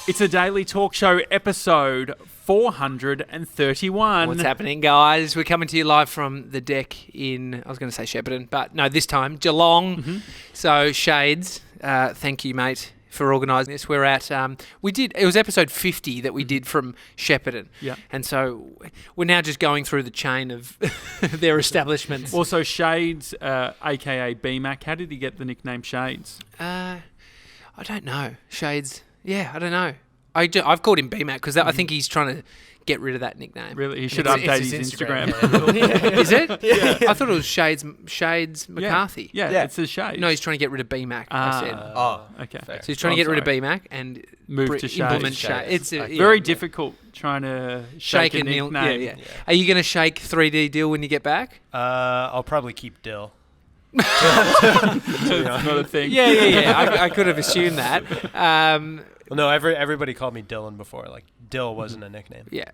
It's a daily talk show episode 431. What's happening, guys? We're coming to you live from the deck in, I was going to say Shepparton, but no, this time Geelong. Mm-hmm. So Shades, thank you, mate, for organising this. We're at, it was episode 50 that we did from Shepparton. Yeah. And so we're now just going through the chain of their establishments. Also, Shades, a.k.a. BMAC, how did he get the nickname Shades? I don't know. Shades, yeah, I don't know. I've called him BMAC because I think he's trying to get rid of that nickname. Really? He should update his Instagram. Is it? Yeah. I thought it was Shades McCarthy. Yeah, it's a Shades. No, he's trying to get rid of BMAC. I said. Oh, okay. fair. So he's trying to get rid of BMAC and Move to Shades. implement Shades. It's very difficult trying to shake a Neil. nickname. Yeah. Are you going to shake 3D Deal when you get back? I'll probably keep Dill. It's not a thing. Yeah. I could have assumed that. Well, no, everybody called me Dylan before. Like, Dill wasn't a nickname. Yeah.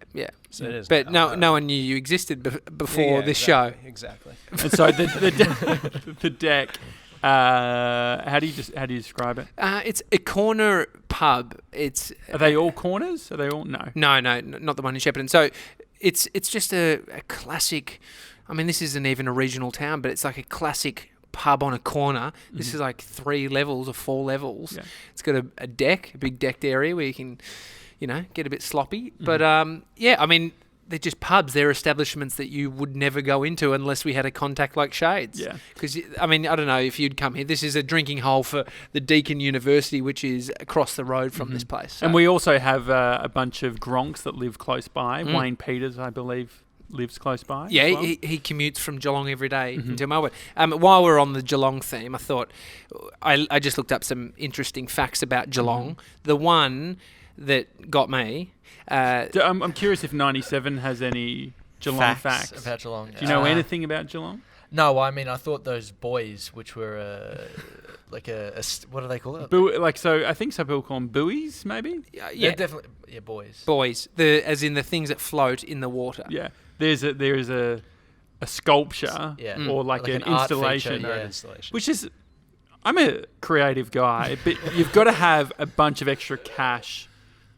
So it is. But no one knew you existed before this show. Exactly. And so the deck. How do you describe it? It's a corner pub. Are they all corners? Are they all no? No, not the one in Shepparton. So it's just a classic. I mean, this isn't even a regional town, but it's like a classic pub on a corner. This is like 3 levels or 4 levels. Yeah. It's got a deck, a big decked area where you can, get a bit sloppy. But I mean, they're just pubs. They're establishments that you would never go into unless we had a contact like Shades. Yeah. Because, I mean, I don't know if you'd come here. This is a drinking hole for the Deakin University, which is across the road from this place. So. And we also have a bunch of Gronks that live close by. Wayne Peters, I believe, lives close by. Yeah, as well. he commutes from Geelong every day into Melbourne. While we're on the Geelong theme, I thought I just looked up some interesting facts about Geelong. The one that got me... I'm curious if 97 has any Geelong facts. About Geelong. Do you know anything about Geelong? No, I mean, I thought those boys, which were like what do they call it? I think some people call them buoys, maybe? Yeah, they're definitely, boys. Boys, as in the things that float in the water. Yeah. There is a sculpture or like an installation. Installation. Which is... I'm a creative guy, but you've got to have a bunch of extra cash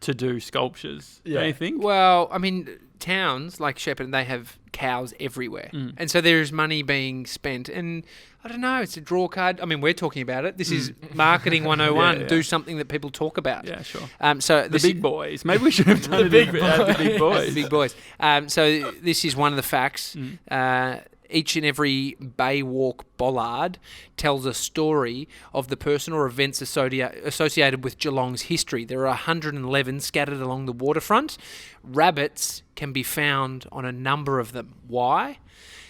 to do sculptures, don't you think? Well, I mean, towns like Shepparton, they have cows everywhere. And so there's money being spent. And I don't know, it's a draw card. I mean, we're talking about it. This is marketing 101. Do something that people talk about. Yeah, sure. So the big boys. Maybe we should have done the big boys. The big boys. So this is one of the facts. Each and every bay walk bollard tells a story of the person or events associated with Geelong's history. There are 111 scattered along the waterfront. Rabbits can be found on a number of them. Why?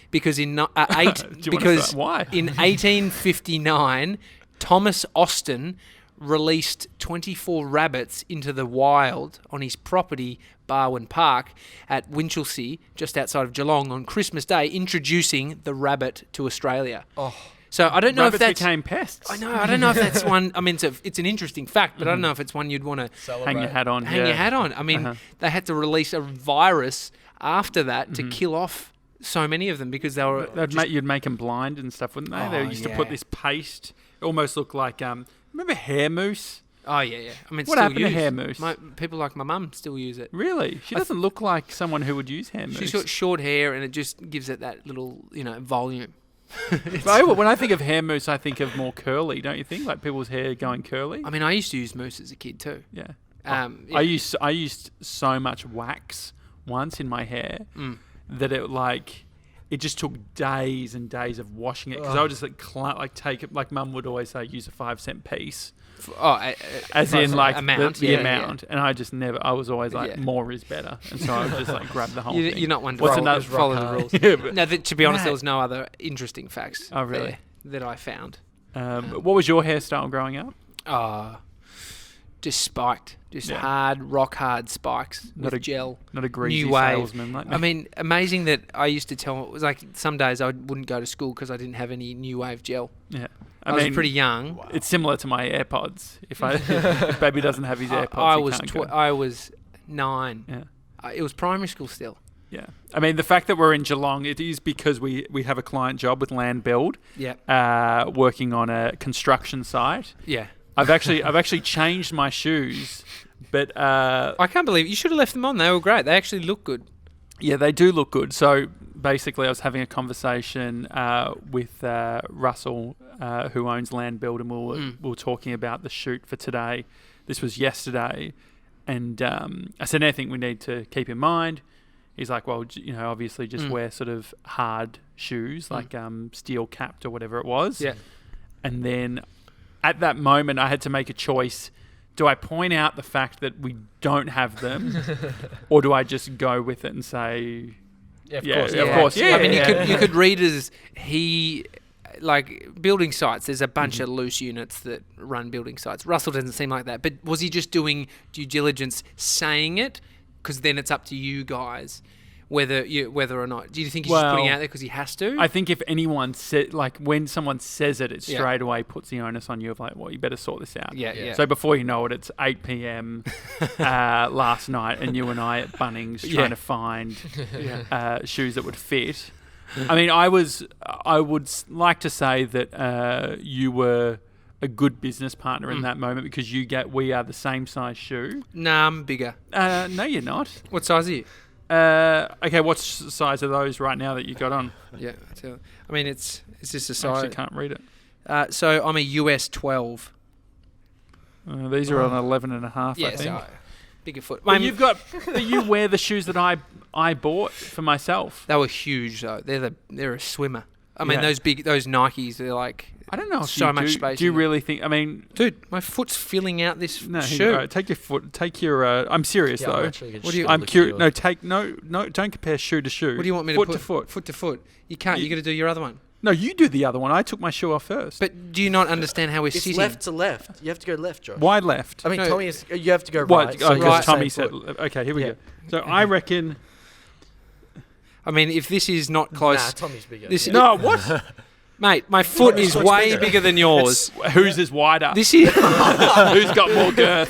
Because in 1859, Thomas Austin released 24 rabbits into the wild on his property, Barwon Park, at Winchelsea, just outside of Geelong, on Christmas Day, introducing the rabbit to Australia. Oh. So I don't know Rabbits if that's... became pests. I know. I don't know if that's one... I mean, it's an interesting fact, but I don't know if it's one you'd want to... Hang your hat on. Hang your hat on. I mean, they had to release a virus after that to kill off so many of them because they were... You'd make them blind and stuff, wouldn't they? They used to put this paste. It almost looked like... remember hair mousse? Oh, yeah. I mean, what happened to hair mousse? People like my mum still use it. Really? She doesn't look like someone who would use hair mousse. She's got short hair and it just gives it that little, volume. When I think of hair mousse, I think of more curly, don't you think? Like people's hair going curly? I mean, I used to use mousse as a kid too. Yeah. Yeah. I used so much wax once in my hair that it just took days and days of washing it because I would just take it, like Mum would always say, use a 5-cent piece. As in like the amount, and I just never. I was always like, more is better, and so I would just like grab the whole thing. You're not one What's to another follow the rules. No, to be honest, there was no other interesting facts. Oh, really? That I found. What was your hairstyle growing up? Just spiked, rock hard spikes with gel. Not a greasy new wave salesman like me. I mean, amazing that I used to tell. It was like some days I wouldn't go to school because I didn't have any new wave gel. Yeah. I was pretty young. Wow. It's similar to my AirPods. If Baby doesn't have his AirPods, I was 9. Yeah. It was primary school still. Yeah. I mean, the fact that we're in Geelong, it is because we have a client job with Land Build. Yeah. Working on a construction site. Yeah. I've actually changed my shoes But I can't believe you should have left them on. They were great. They actually look good. yeah, they do look good. So basically, I was having a conversation with Russell, who owns Land Build, and we were talking about the shoot for today. This was yesterday, and I said, anything we need to keep in mind? He's like, well, obviously just wear sort of hard shoes, like steel capped or whatever it was. Yeah. And then at that moment, I had to make a choice. Do I point out the fact that we don't have them, or do I just go with it and say, Yeah, of Yeah, course. yeah, of course. Yeah, I mean, yeah. you could read it as like building sites. There's a bunch of loose units that run building sites. Russell doesn't seem like that, but was he just doing due diligence, saying it? Because then it's up to you guys whether or not. Do you think he's just putting it out there because he has to? I think if anyone said, like, when someone says it, it Yeah. straight away puts the onus on you of like, well, you better sort this out. Yeah. So before you know it, it's 8 p.m. Last night, and you and I at Bunnings trying to find shoes that would fit. I mean, I would like to say that you were a good business partner in that moment, because we are the same size shoe. Nah, I'm bigger. No, you're not. What size are you? Okay, what size are those right now that you got on? Yeah, I mean it's just a I size. actually can't read it. So I'm a US 12. These are on 11 and a half, I think. So bigger foot. But you wear the shoes that I bought for myself. They were huge though. They're a swimmer. I mean, Yeah. those Nikes. They're like, I don't know if so you much do, space Do you in them. really think? I mean, dude, my foot's filling out this no. shoe. Right, take your foot. Take your. I'm serious Yeah, though. I'm actually gonna What do you- just I'm look at curious. your- No. Don't compare shoe to shoe. What do you want me foot to put? to foot? Foot to foot. You can't. You got to do your other one. No, you do the other one. I took my shoe off first. But do you not understand how we're It's sitting? left to left. You have to go left, Josh. Why left? I mean, No. Tommy is. You have to go What? right. Oh, you because use the Tommy same said. foot. Okay, here we Yeah. go. So I reckon. I mean, if this is not close, Nah, Tommy's bigger. This- Yeah. No, what? mate, my foot Tommy's is foot's way bigger. bigger than yours. Whose is wider? This is. Who's got more girth?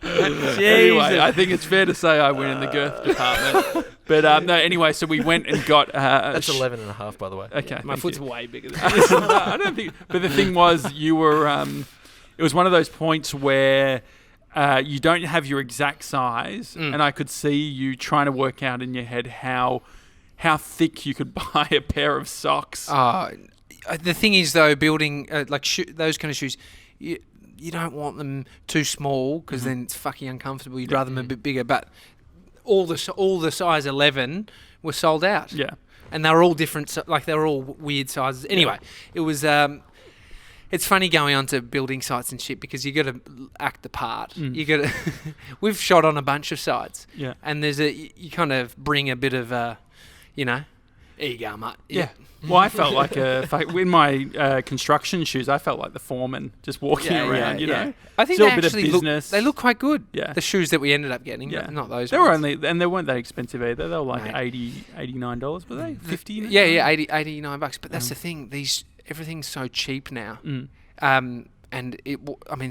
Anyway, I think it's fair to say I win in the girth department. But no, anyway, so we went and got. That's 11 and a half, by the way. Okay, My thank foot's you. way bigger than No, I don't think. But the thing was, you were. It was one of those points where you don't have your exact size, and I could see you trying to work out in your head how thick you could buy a pair of socks. The thing is, though, building those kind of shoes, you don't want them too small because then it's fucking uncomfortable. You'd rather them a bit bigger. But all the size 11 were sold out. Yeah. And they were all different. They were all weird sizes. Anyway, it was. It's funny going on to building sites and shit because you got to act the part. You got to. We've shot on a bunch of sites. Yeah. And you kind of bring a bit of here you go, mate. Yeah. Well, I felt like in my construction shoes, I felt like the foreman just walking around, you know. I think Still they a bit of actually business. they look quite good. Yeah. The shoes that we ended up getting, Yeah. not those They ones. were they weren't that expensive either. They were like Mate. $89, were they? 50? Yeah, $89. But that's the thing. Everything's so cheap now. And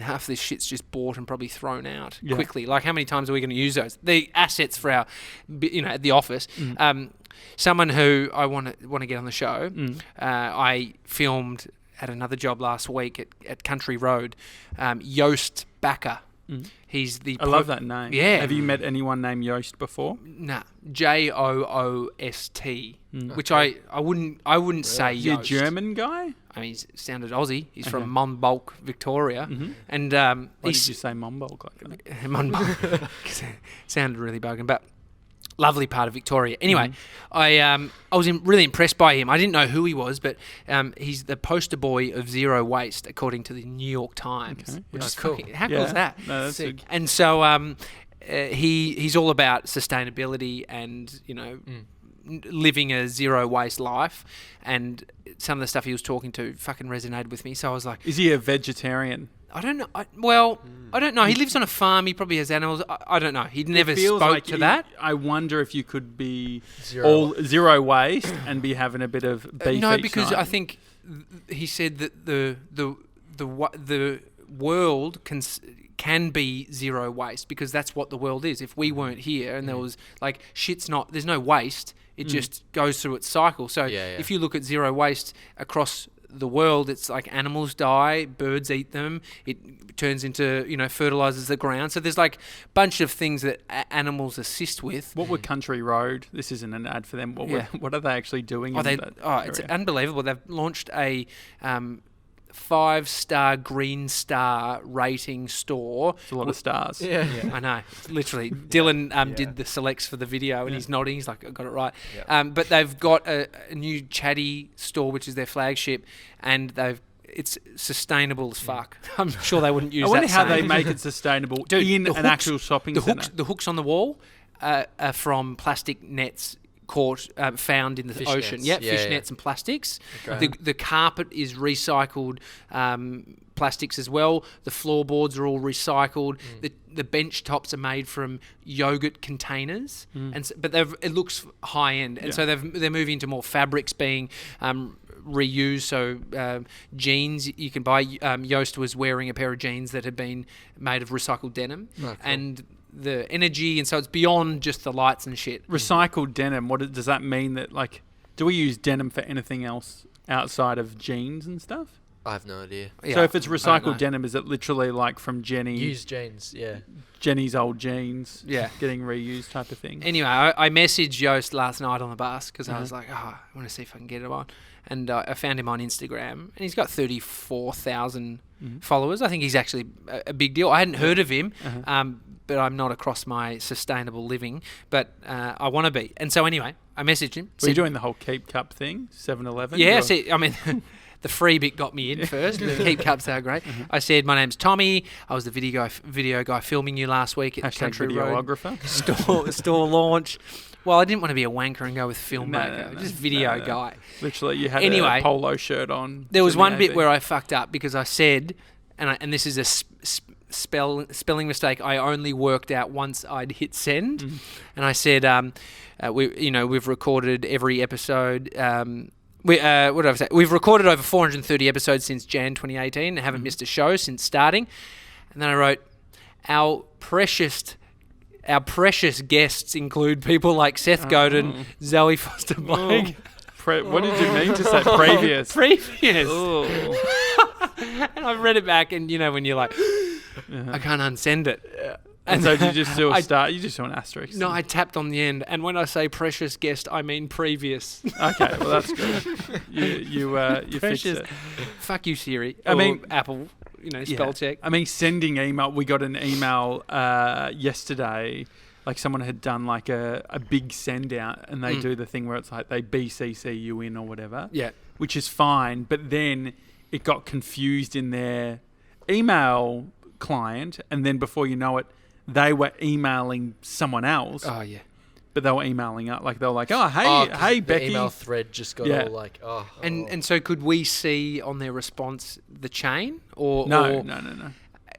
half this shit's just bought and probably thrown out quickly. Like, how many times are we going to use those? The assets for our, at the office. Someone who I want to get on the show. I filmed at another job last week at Country Road. Yost Backer. He's the. I love that name. Yeah. Have you met anyone named Yost before? Nah, Joost, which I wouldn't say Is he a Yost. German guy? I mean, he sounded Aussie. He's Okay. from Monbulk, Victoria, and Why did he's you say Monbulk like that? Monbulk. Sounded really bogan, but lovely part of Victoria. Anyway, I was really impressed by him. I didn't know who he was, but he's the poster boy of zero waste, according to the New York Times, Okay. which is cool. fucking, how cool is that? No, that's Sick. good. And so he's all about sustainability and living a zero waste life, and some of the stuff he was talking to fucking resonated with me. So I was like, Is he a vegetarian? I don't know. I don't know. He lives on a farm. He probably has animals. I don't know. He never It feels spoke like to that. I wonder if you could be Zero. zero waste and be having a bit of beef No, each because night. I think he said that the world can be zero waste because that's what the world is. If we weren't here and there was there's no waste. It just goes through its cycle. So Yeah. if you look at zero waste across the world, it's like animals die, birds eat them, it turns into, fertilizes the ground. So there's like a bunch of things that animals assist with. What would Country Road? This isn't an ad for them. What are they actually doing? It's unbelievable. They've launched a 5-star Green Star rating store. It's a lot of stars. Yeah. I know. Literally. Dylan did the selects for the video and he's nodding. He's like, I got it right. Yeah. But they've got a new Chatty store, which is their flagship, and it's sustainable as fuck. I'm sure they wouldn't use that. I wonder how they make it sustainable in an actual shopping centre. The hooks on the wall are from plastic nets found in the ocean. Fish nets and plastics. Okay. The carpet is recycled plastics as well. The floorboards are all recycled. The bench tops are made from yogurt containers, but it looks high end, and so they're moving into more fabrics being reused. So jeans you can buy. Yost was wearing a pair of jeans that had been made of recycled denim, and the energy, and so it's beyond just the lights and shit. Recycled denim, does that mean? That, like, do we use denim for anything else outside of jeans and stuff? I have no idea. So if it's recycled denim, is it literally like from used jeans? Jenny's old jeans, getting reused type of thing? Anyway, I messaged Yost last night on the bus because I was like, I want to see if I can get him on, and I found him on Instagram, and he's got 34,000 followers. I think he's actually a big deal. I hadn't heard of him, but I'm not across my sustainable living, but I want to be. And so anyway, I messaged him. Were you doing the whole Keep Cup thing, 7-Eleven? Yeah, the free bit got me in first. The Keep Cups are great. I said, my name's Tommy. I was the video guy filming you last week at Country Road store launch. Well, I didn't want to be a wanker and go with filmmaker. Just video guy. Literally, you had a polo shirt on. There was one bit where I fucked up because I said, and this is a spelling mistake I only worked out once I'd hit send, and I said, we've recorded every episode. What did I say? We've recorded over 430 episodes since Jan 2018 and haven't missed a show since starting. And then I wrote, our precious guests include people like Seth Godin, Zoe Foster-Blake. What did you mean to say? Previous. And I've read it back, and when you're like, I can't unsend it. And so you just do you just do an asterisk. No, I tapped on the end, and when I say precious guest, I mean previous. Okay, well that's good. You fixed it. Fuck you, Siri. Apple. Spell check. Sending email. We got an email yesterday. Like someone had done like a big send out, and they do the thing where it's like they BCC you in or whatever. Yeah. Which is fine, but then it got confused in their email client, and then before you know it, they were emailing someone else. Oh yeah. But they were emailing up, like they were like, hey, Becky. The email thread just got all like, And so could we see on their response the chain or no.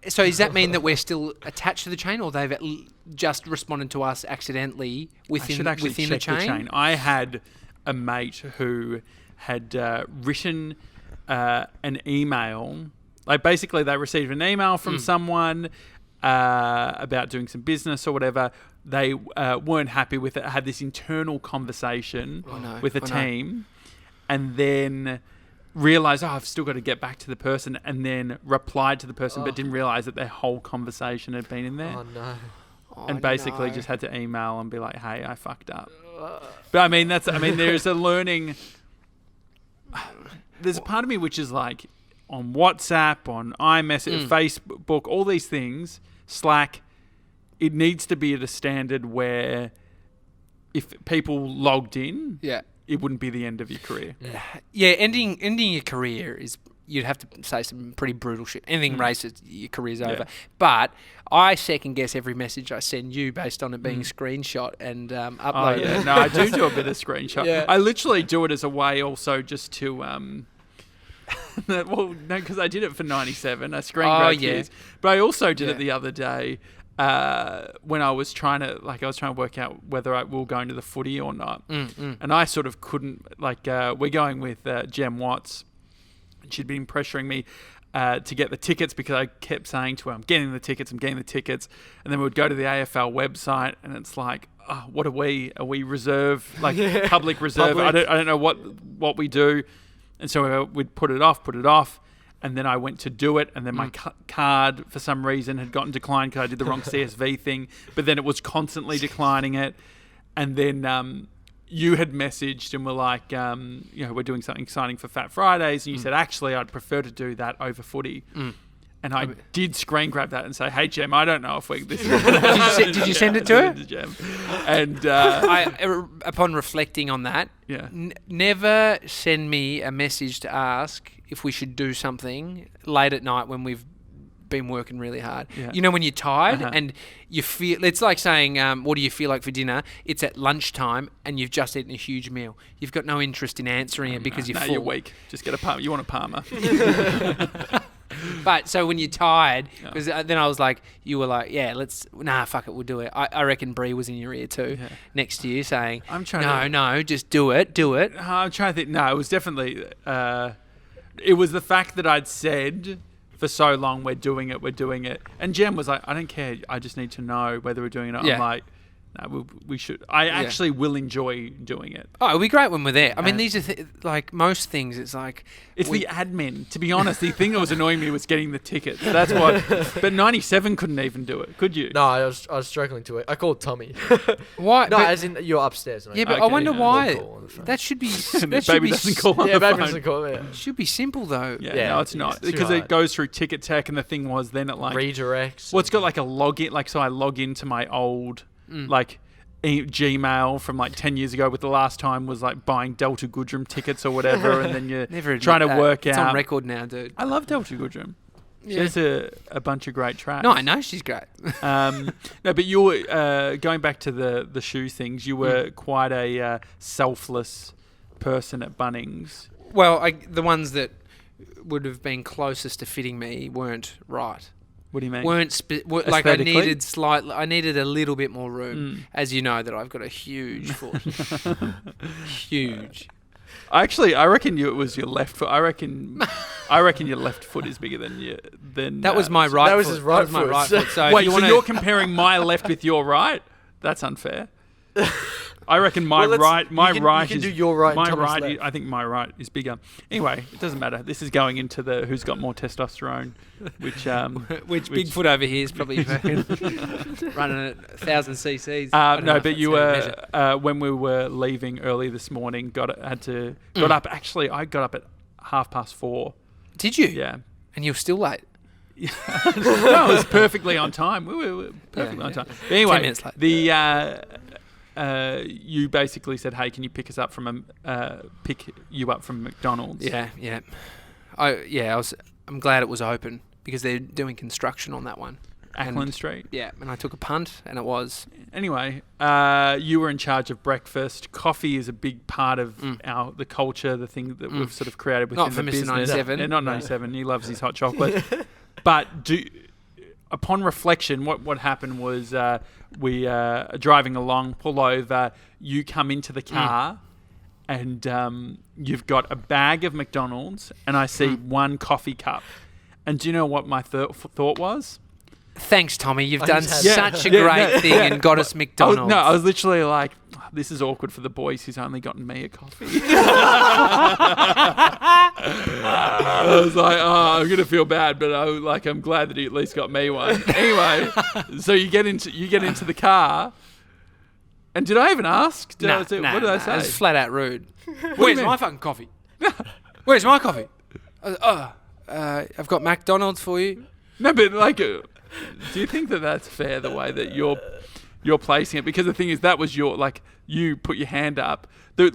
So does that mean that we're still attached to the chain, or they've just responded to us accidentally within the chain? I had a mate who had written an email. Like basically, they received an email from someone about doing some business or whatever. They weren't happy with it. Had this internal conversation with the team, and then realised, I've still got to get back to the person, and then replied to the person, but didn't realise that their whole conversation had been in there. Oh no! And basically just had to email and be like, "Hey, I fucked up." But there's a learning. There's a part of me which is like, on WhatsApp, on iMessage, Facebook, all these things, Slack, it needs to be at a standard where if people logged in, it wouldn't be the end of your career. Yeah, ending your career is, you'd have to say some pretty brutal shit. Anything racist, your career's over. But I second guess every message I send you based on it being screenshot and uploaded. Oh, yeah. No, I do a bit of screenshot. Yeah. I literally do it as a way also just to... well, no, because I did it for 97. I screen grabbed his. But I also did it the other day when I was trying to work out whether we were going to the footy or not. And I sort of couldn't, we're going with Jem Watts. She'd been pressuring me to get the tickets because I kept saying to her, I'm getting the tickets. And then we would go to the AFL website and it's like, what are we? Are we reserve, public reserve? I don't know what we do. And so we'd put it off. And then I went to do it, and then my card, for some reason, had gotten declined because I did the wrong CSV thing. But then it was constantly declining it. And then you had messaged and were like, we're doing something exciting for Fat Fridays. And you said, actually, I'd prefer to do that over footy. And I did screen grab that and say, hey, Jem, I don't know if this is... Did you send it to her? Jem. And upon reflecting on that, never send me a message to ask if we should do something late at night when we've been working really hard. Yeah. You know, when you're tired and you feel... It's like saying, what do you feel like for dinner? It's at lunchtime and you've just eaten a huge meal. You've got no interest in answering it because you're full. You're weak. Just get a Parma. You want a Parma. But so when you're tired, because then I was like, you were like, fuck it, we'll do it. I reckon Bree was in your ear too, next to you saying, no, just do it. I'm trying to think. No, it was definitely, it was the fact that I'd said for so long, we're doing it. And Jem was like, I don't care. I just need to know whether we're doing it. I'm like, no, we should. I actually will enjoy doing it. Oh, it'll be great when we're there. I mean, these are like most things. It's like the admin. To be honest, the thing that was annoying me was getting the tickets. That's what. But 97 couldn't even do it. Could you? No, I was struggling to it. I called Tommy. Why? No, as in you're upstairs. I wonder why. That should be. Baby doesn't call on the baby phone. doesn't call. Yeah. It should be simple though. No, it's not because it goes through ticket tech, and the thing was then it like redirects. Well, it's got like a login. Like so, I log into my old Gmail from like 10 years ago with the last time was like buying Delta Goodrem tickets or whatever, and then you're trying to work out. It's on record now, dude. I love Delta Goodrem. She has a bunch of great tracks. No, I know she's great. No, but you were going back to the shoe things. You were quite a selfless person at Bunnings. Well, the ones that would have been closest to fitting me weren't right. What do you mean? Like I needed a little bit more room. As you know that I've got a huge foot. Huge. I reckon it was your left foot. I reckon your left foot is bigger than that was my right foot. That was his right foot. My right foot. So wait, you're comparing my left with your right? That's unfair. I reckon my right is... do your right my and Tommy's right, left. I think my right is bigger. Anyway, it doesn't matter. This is going into the who's got more testosterone, which Bigfoot over here is probably running at 1,000 cc's. But you were when we were leaving early this morning. Got up. Actually, I got up at 4:30. Did you? Yeah. And you're still late. No, it was perfectly on time. We were perfectly on time. But anyway, 10 minutes late. You basically said, "Hey, can you pick you up from McDonald's?" Yeah. I'm glad it was open because they're doing construction on that one. Ackland Street. Yeah, and I took a punt, and it was. Anyway, you were in charge of breakfast. Coffee is a big part of the culture, the thing that we've sort of created within the business. Not for Mr. 97. Yeah, not 97. He loves his hot chocolate. But upon reflection, what happened was we are driving along, pull over, you come into the car, and you've got a bag of McDonald's, and I see one coffee cup. And do you know what my thought was? Thanks, Tommy. You've done such a great thing and got us McDonald's. I was literally like, this is awkward for the boys who's only gotten me a coffee. I was like, I'm going to feel bad, but I'm glad that he at least got me one. Anyway, so you get into the car, and did I even ask? What did I say? It was flat out rude. Where's my fucking coffee? Where's my coffee? I've got McDonald's for you. No, but do you think that that's fair the way that you're placing it? Because the thing is, that was you put your hand up. I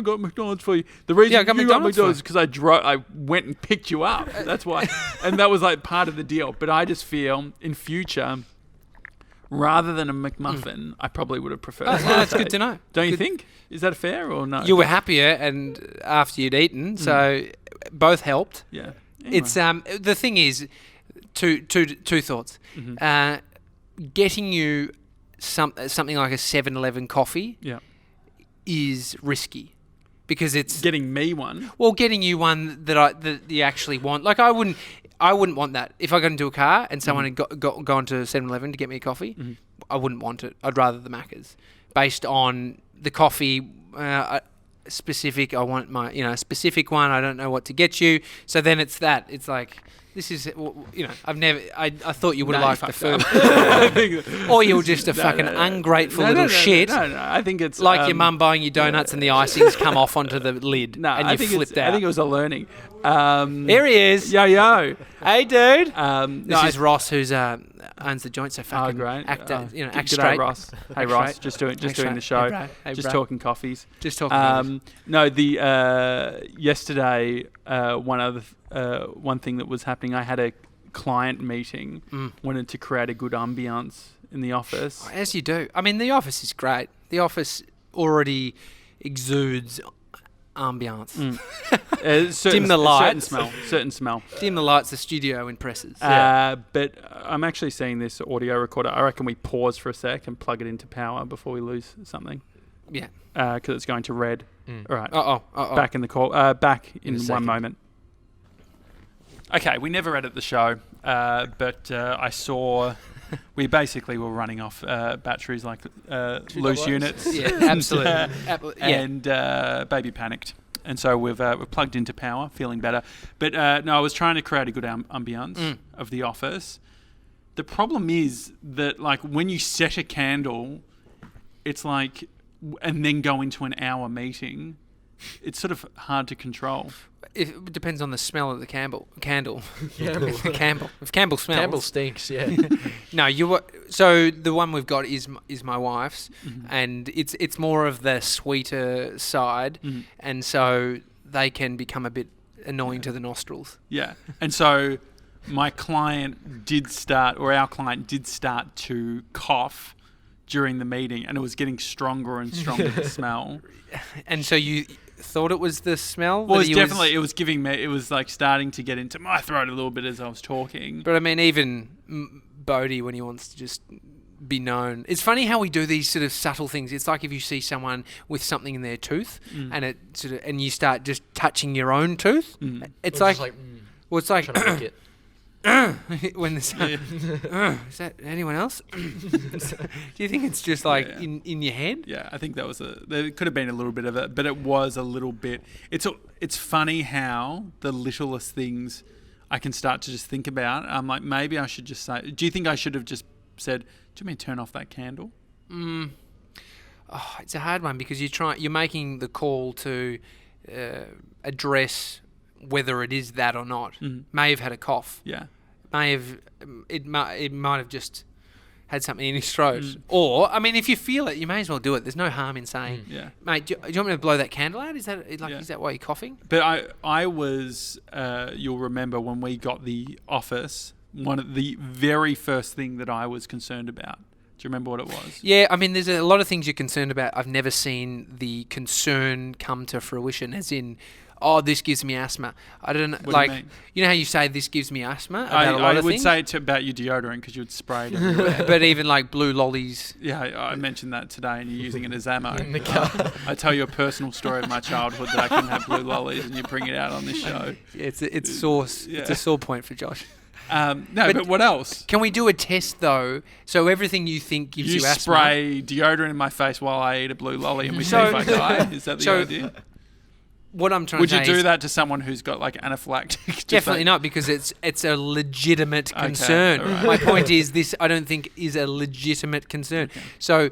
got McDonald's for you. The reason you got McDonald's is because I went and picked you up. That's why, and that was like part of the deal. But I just feel in future, rather than a McMuffin, I probably would have preferred. That's good to know. Don't you think? Is that fair or no? You were happier and after you'd eaten, so both helped. Yeah. Anyway. It's the thing is. Two thoughts. Getting you something like a 7-Eleven coffee is risky because it's getting me one. Well, getting you one that you actually want. Like I wouldn't want that if I got into a car and someone had gone to 7-Eleven to get me a coffee. I wouldn't want it. I'd rather the Macca's based on the coffee. specific. I want my, specific one. I don't know what to get you. So then it's that. It's like, this is, I thought you would have liked the food. Or you're just a fucking ungrateful little shit. No, I think it's... Like your mum buying you donuts and the icing's come off onto the lid and you flipped out. I think it was a learning. Here he is. Yo. Hey, dude. This is Ross, who's owns the joint, so fucking great. act G'day, straight. Ross. Hey, Ross. Just doing the show. Hey, just bro. talking coffees. Just talking. No, yesterday, one thing that was happening, I had a client meeting, wanted to create a good ambience in the office. As you do. I mean, the office is great. The office already exudes ambiance. Dim the lights. Certain smell. Dim the lights, the studio impresses. But I'm actually seeing this audio recorder. I reckon we pause for a sec and plug it into power before we lose something. Yeah. Because it's going to red. All right. Back in the call. Back in one moment. Okay, we never edit the show, but I saw... We basically were running off batteries like loose units. Yeah, absolutely. And baby panicked. And so we've plugged into power, feeling better. But no, I was trying to create a good ambience of the office. The problem is that, like, when you set a candle, it's like, and then go into an hour meeting, it's sort of hard to control. It depends on the smell of the candle. Campbell. If Campbell smells. Campbell stinks, yeah. No, so the one we've got is my wife's, and it's more of the sweeter side, and so they can become a bit annoying to the nostrils. Yeah, and so our client did start to cough during the meeting, and it was getting stronger and stronger, the smell. And so you thought it was the smell? Well, it was giving me, it was like starting to get into my throat a little bit as I was talking. But I mean, even Bodie, when he wants to just be known. It's funny how we do these sort of subtle things. It's like if you see someone with something in their tooth and it sort of, and you start just touching your own tooth. It's like well, it's like trying to lick it. when this is that anyone else? Do you think it's just like in your head? Yeah, I think there could have been a little bit of it, but it was a little bit. It's funny how the littlest things I can start to just think about. I'm like, maybe I should just say. Do you think I should have just said, "Do you mean turn off that candle?" It's a hard one because you're making the call to address whether it is that or not. May have had a cough. Yeah. It might have just had something in his throat. Or, I mean, if you feel it, you may as well do it. There's no harm in saying, mate, do you want me to blow that candle out? Is that why you're coughing? But I was, you'll remember when we got the office, one of the very first thing that I was concerned about. Do you remember what it was? Yeah, I mean, there's a lot of things you're concerned about. I've never seen the concern come to fruition, as in, oh, this gives me asthma. I don't know. What do you mean? You know how you say this gives me asthma about a lot of things? I would say about your deodorant because you would spray it. But even like blue lollies. Yeah, I mentioned that today and you're using it as ammo. In the car. I tell you a personal story of my childhood that I couldn't have blue lollies and you bring it out on this show. Yeah, it's a sore point for Josh. But what else? Can we do a test though? So everything you think gives you asthma. You spray deodorant in my face while I eat a blue lolly and we see if I die? Is that the idea? What I'm trying to say Would you do that to someone who's got like anaphylactic? Definitely not, because it's a legitimate concern. Okay, right. My point is this: I don't think is a legitimate concern. Okay. So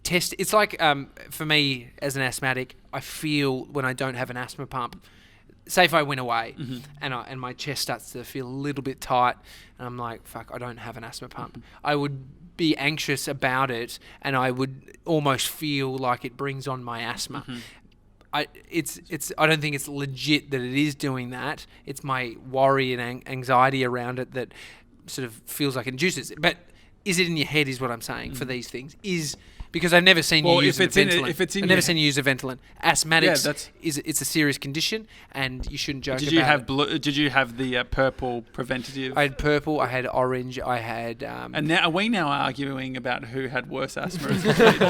test. It's like for me as an asthmatic, I feel when I don't have an asthma pump. Say if I went away and my chest starts to feel a little bit tight, and I'm like, fuck, I don't have an asthma pump. I would be anxious about it, and I would almost feel like it brings on my asthma. I don't think it's legit that it is doing that. It's my worry and anxiety around it that sort of feels like it induces it. But is it in your head is what I'm saying for these things. Because I've never seen you use a Ventolin. I've never seen you use a Ventolin. Asthmatics it's a serious condition and you shouldn't joke about it. Did you have the purple preventative? I had purple, I had orange, I had... and now, are we now arguing about who had worse asthma as a kid?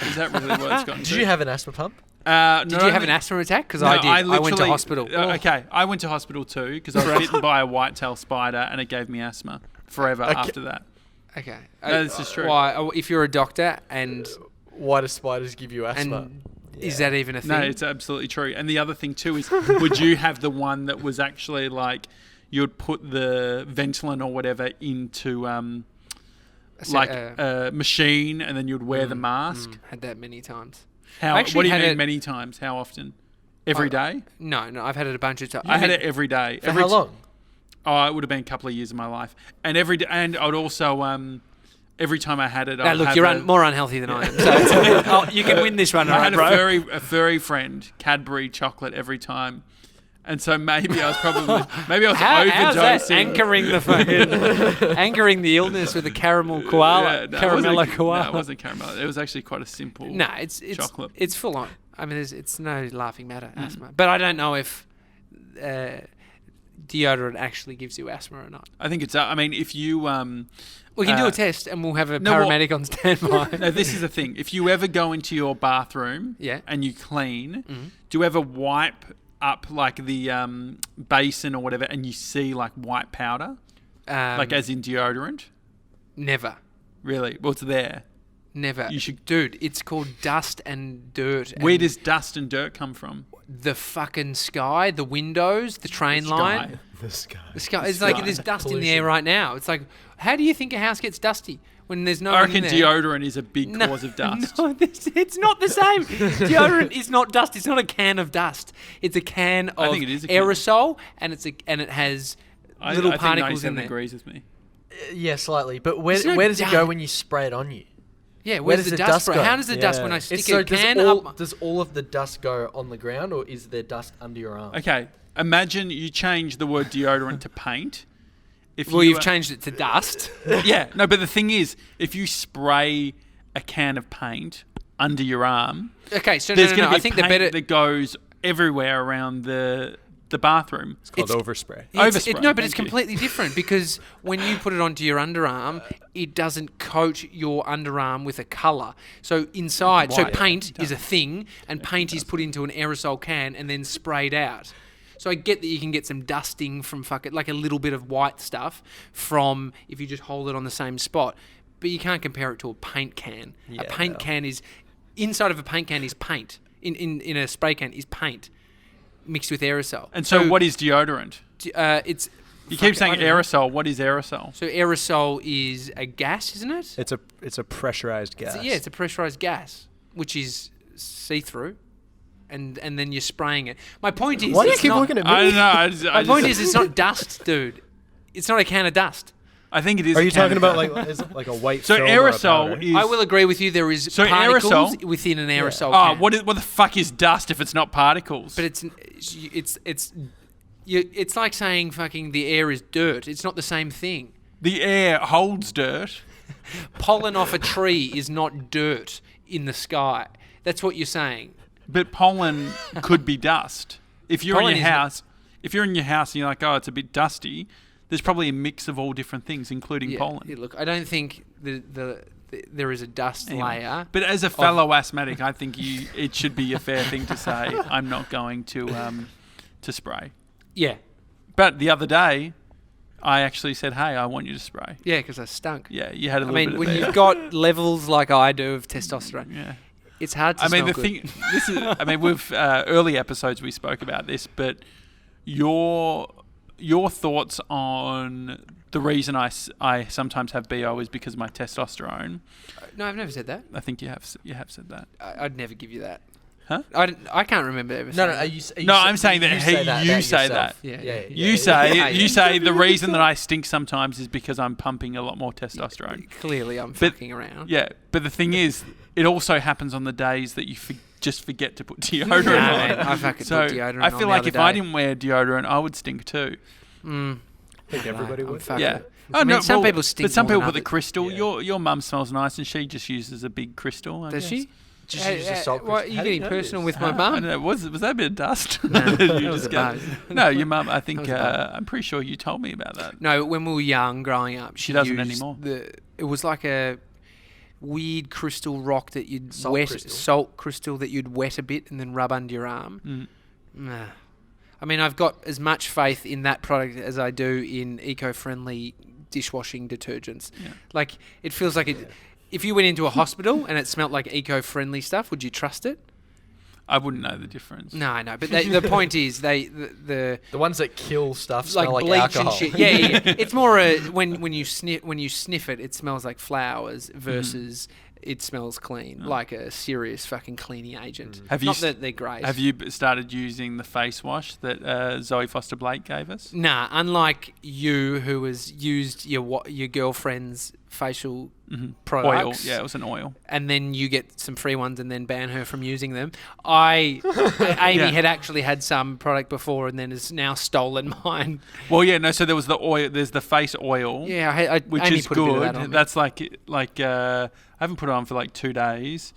Is that really what it's gotten to? Did you have an asthma pump? Did you have an asthma attack? Because I did. I went to hospital. Okay, I went to hospital too because I was bitten by a white-tailed spider and it gave me asthma forever after that. Okay. No, this is true. Why? If you're a doctor and... Why do spiders give you asthma? And Is that even a thing? No, it's absolutely true. And the other thing too is, would you have the one that was actually like you'd put the Ventolin or whatever into a machine, and then you'd wear the mask? Had that many times. What do you mean many times? How often? Every day? No, I've had it a bunch of times. I had it every day. For how long? Oh, it would have been a couple of years of my life. And every day, and I'd also every time I had it, now, look, you're more unhealthy than I am. So you can win this one, I right, had bro? a furry friend, Cadbury chocolate every time. And so maybe I was overdosing. How's that anchoring the illness with a caramel koala, caramello koala? No, it wasn't caramel. It was actually quite a simple it's chocolate. It's full on. I mean, it's no laughing matter, asthma. But I don't know if deodorant actually gives you asthma or not. I think it's. I mean, if you we can do a test, and we'll have a paramedic on standby. No, this is the thing. If you ever go into your bathroom, and you clean, do you ever wipe up like the basin or whatever, and you see like white powder, like as in deodorant? Never. Really? Well, it's there. Never. You should, dude. It's called dust and dirt. Where does dust and dirt come from? The fucking sky, the windows, the train line. The sky. The sky. It's like there's dust in the air right now. It's like, how do you think a house gets dusty when there's no I one in reckon there? deodorant is a big cause of dust. No, it's not the same. Deodorant is not dust. It's not a can of dust. It's a can of aerosol, and it has little particles in there. agrees with me. Yeah, slightly. But where does it go when you spray it on you? Yeah, where does the dust go? How does the dust when I stick a can up? Does all of the dust go on the ground, or is there dust under your arm? Okay, imagine you change the word deodorant to paint. You've changed it to dust. Yeah, no, but the thing is, if you spray a can of paint under your arm, okay, so there's going to be I think paint that goes everywhere around the bathroom. It's called overspray. It's completely different, because when you put it onto your underarm, it doesn't coat your underarm with a colour. So inside, paint is a thing, and paint is put into an aerosol can and then sprayed out. So I get that you can get some dusting from like a little bit of white stuff from if you just hold it on the same spot, but you can't compare it to a paint can. A paint can is inside of a paint can is paint. In a spray can is paint mixed with aerosol. And so what is deodorant? You keep saying aerosol. What is aerosol? So aerosol is a gas, isn't it? It's a pressurized gas. It's a pressurized gas, which is see-through. And then you're spraying it. My point is... Why do you keep looking at me? I don't know. My point is, it's not dust, dude. It's not a can of dust. I think it is. Are you talking about like a white film aerosol or a powder? is... I will agree with you. There is particles within an aerosol can. What the fuck is dust if it's not particles? But it's like saying fucking the air is dirt. It's not the same thing. The air holds dirt. Pollen off a tree is not dirt in the sky. That's what you're saying. But pollen could be dust. If you're in your house and you're like, oh, it's a bit dusty, there's probably a mix of all different things, including pollen. Yeah, look, I don't think there is a dust layer. But as a fellow asthmatic, I think it should be a fair thing to say, I'm not going to spray. Yeah. But the other day, I actually said, hey, I want you to spray. Yeah, because I stunk. Yeah, you had a little bit of when you've got levels like I do of testosterone. Yeah. It's hard to smell good. With early episodes we spoke about this, but your thoughts on the reason I sometimes have BO is because of my testosterone. No, I've never said that. I think you have said that. I'd never give you that. Huh? I can't remember ever saying that. I'm saying that you say that. Yeah. You say the reason that I stink sometimes is because I'm pumping a lot more testosterone. Clearly, I'm fucking around. Yeah, but the thing is, it also happens on the days that you just forget to put deodorant on. Man, I fucking put deodorant on. I feel like if I didn't wear deodorant, I would stink too. I think everybody would. Yeah. Some people stink. But some people put the crystal. Yeah. Your mum smells nice, and she just uses a big crystal. Does she? Just use a salt Are you getting personal with my mum? Was that a bit of dust? No, that was a bug. No, your mum. I think I'm pretty sure you told me about that. No, when we were young, growing up, she doesn't anymore. It was like a weird crystal rock that you'd salt crystal that you'd wet a bit and then rub under your arm. Nah. I mean, I've got as much faith in that product as I do in eco-friendly dishwashing detergents. Yeah. Like, it feels like it. If you went into a hospital and it smelled like eco-friendly stuff, would you trust it? I wouldn't know the difference. No, but the point is the ones that kill stuff smell like bleach alcohol. and shit. Yeah. It's more when you sniff it, it smells like flowers versus it smells clean, like a serious fucking cleaning agent. Not that they're great. Have you started using the face wash that Zoe Foster Blake gave us? Nah, unlike you, who has used your girlfriend's facial products. Oil. Yeah, it was an oil. And then you get some free ones and then ban her from using them. Amy had actually had some product before and then has now stolen mine. Well, yeah, no. So there was the oil. There's the face oil. Yeah, which Amy is put a bit of good. that on me. That's like I haven't put it on for like 2 days.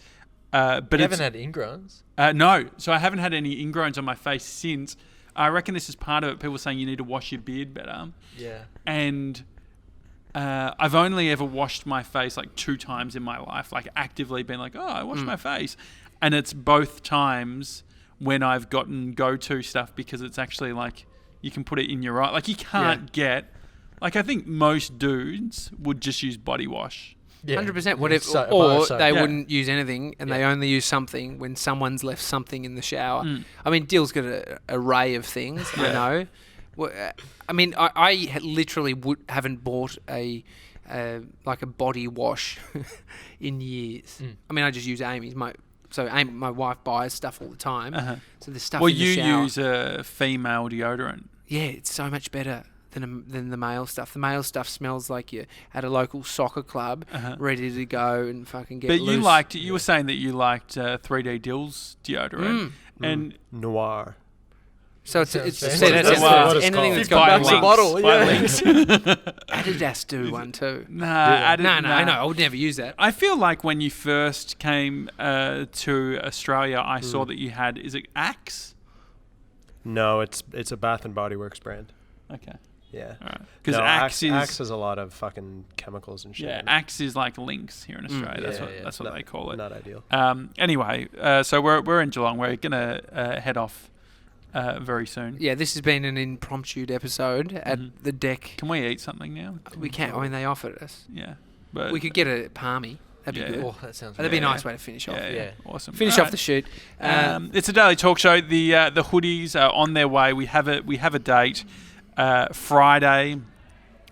But you haven't had ingrowns? No, so I haven't had any ingrowns on my face since. I reckon this is part of it. People saying you need to wash your beard better. Yeah. And I've only ever washed my face like 2 times in my life, like actively been like, oh, I washed my face. And it's both times when I've gotten go-to stuff because it's actually like you can put it in your eye. Like you can't get, like I think most dudes would just use body wash. 100%. They wouldn't use anything, and they only use something when someone's left something in the shower. I mean, Dill's got an array of things. I know. Well, I mean, I literally haven't bought a body wash in years. I mean, I just use Amy's. My wife buys stuff all the time. So there's stuff. Well, in the shower. You use a female deodorant. Yeah, it's so much better than the male stuff. The male stuff smells like you're at a local soccer club, ready to go and fucking get loose. But you were saying that you liked 3D Dill's deodorant and Noir. So it's anything that's got a bottle. Adidas do one too. No, I would never use that. I feel like when you first came to Australia, I saw that you had. Is it Axe? No, it's a Bath and Body Works brand. Okay. Yeah. Because Axe has a lot of fucking chemicals and shit. Yeah, Axe is like Lynx here in Australia. That's what they call it. Not ideal. Anyway, so we're in Geelong. We're gonna head off very soon. Yeah, this has been an impromptu episode at the deck. Can we eat something now? We can. I mean, they offered us. Yeah, but we could get a palmy. That'd be good. Oh, that sounds. That'd be a nice way to finish off. Yeah, awesome. Finish off the shoot. It's a daily talk show. The hoodies are on their way. We have a date. Friday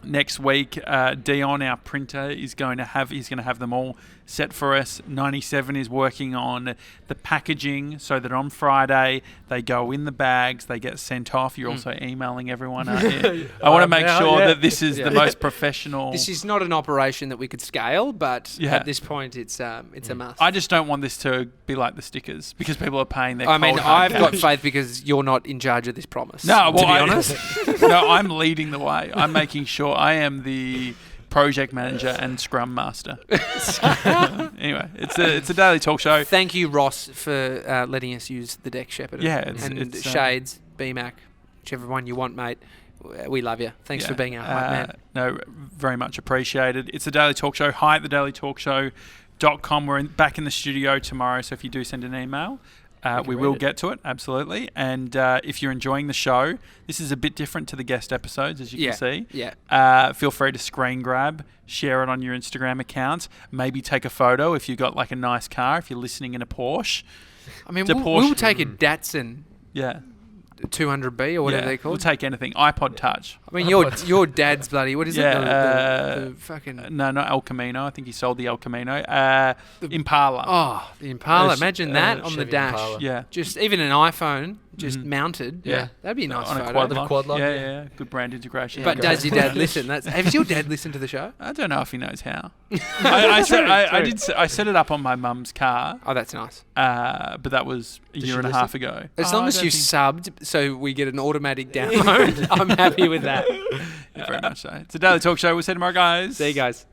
next week. Dion, our printer, he's going to have them all set for us. 97 is working on the packaging so that on Friday they go in the bags, they get sent off. You're also emailing everyone, aren't you? I want to make sure that this is the most professional. This is not an operation that we could scale, but at this point it's a must. I just don't want this to be like the stickers because people are paying their I've got faith because you're not in charge of this promise. No, well, to be honest. No, I'm leading the way. I'm making sure I am the project manager and scrum master. Anyway, it's a daily talk show. Thank you, Ross, for letting us use the deck, Shepherd. Yeah, it's Shades, BMAC, whichever one you want, mate. We love you. Thanks for being our hype man. No, very much appreciated. It's a daily talk show. Hi at thedailytalkshow.com. We're back in the studio tomorrow, so if you do send an email, we will get to it, absolutely. And if you're enjoying the show, this is a bit different to the guest episodes, as you can see. Yeah. Feel free to screen grab, share it on your Instagram account, maybe take a photo if you've got like a nice car, if you're listening in a Porsche. I mean, we'll take a Datsun. Yeah. 200B or whatever they're called. We'll take anything. iPod Touch. I mean, your dad's bloody, what is it? The fucking... No, not El Camino. I think he sold the El Camino. Impala. Oh, the Impala. Imagine that on the dash. Impala. Yeah. Just even an iPhone just mounted. Yeah. That'd be a nice on photo. A quad lock. Yeah. Good brand integration. But does your dad listen? Has your dad listened to the show? I don't know if he knows how. I set it up on my mum's car. Oh, that's nice. But that was a year and a half ago. As long as you subbed so we get an automatic download, I'm happy with that. Very much so. It's a daily talk show. We'll see you tomorrow, guys. See you guys.